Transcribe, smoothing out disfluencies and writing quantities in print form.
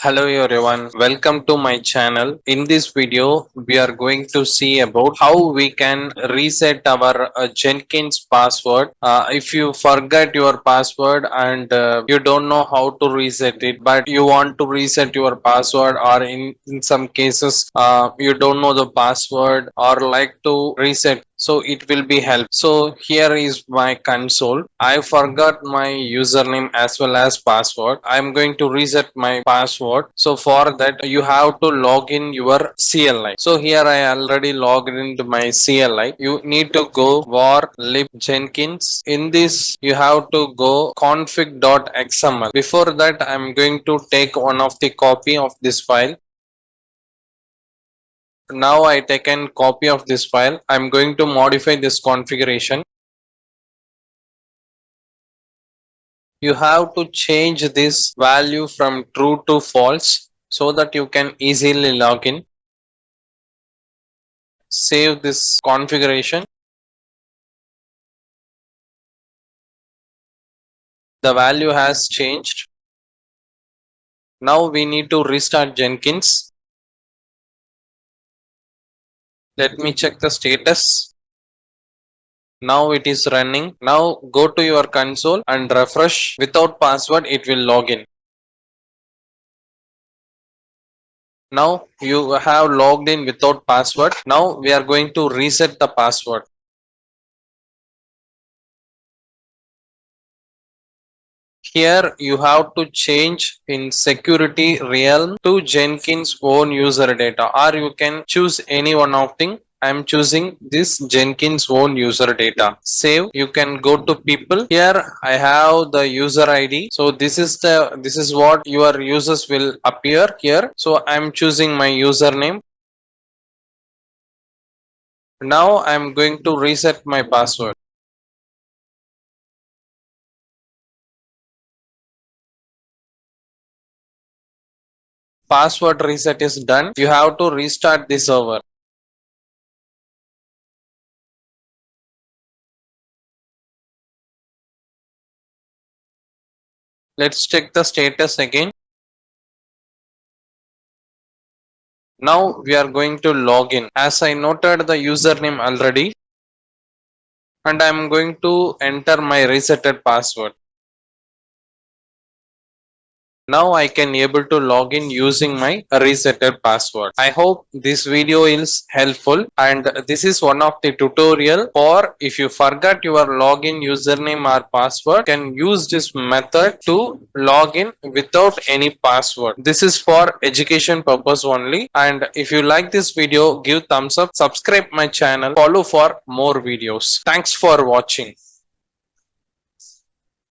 Hello everyone, welcome to my channel. In this video, we are going to see about how we can reset our Jenkins password. If you forget your password and you don't know how to reset it, but you want to reset your password, or in some cases you don't know the password or like to reset, so it will be help. So here is my console. I forgot my username as well as password. I'm going to reset my password. So for that you have to log in your CLI. So here I already logged into my CLI. You need to go var lib Jenkins. In this you have to go config.xml. Before that I'm going to take one of the copy of this file. Now I taken copy of this file. I'm going to modify this configuration. You have to change this value from true to false so that you can easily log in. Save this configuration. The value has changed. Now we need to restart Jenkins. Let me check the status. Now it is running. Now go to your console and refresh. Without password it will log in. Now you have logged in without password. Now we are going to reset the password. Here you have to change in security realm to Jenkins own user data, or you can choose any one of them. I'm choosing this Jenkins own user data. Save. You can go to people. Here I have the user ID. So this is what your users will appear here. So I'm choosing my username. Now I'm going to reset my password. Password reset is done. You have to restart the server. Let's check the status again. Now we are going to log in. As I noted the username already, and I am going to enter my resetted password. Now I can able to log in using my resetted password. I hope this video is helpful, and this is one of the tutorial for if you forgot your login username or password, can use this method to log in without any password. This is for education purpose only, and if you like this video, give thumbs up, subscribe my channel, follow for more videos. Thanks for watching.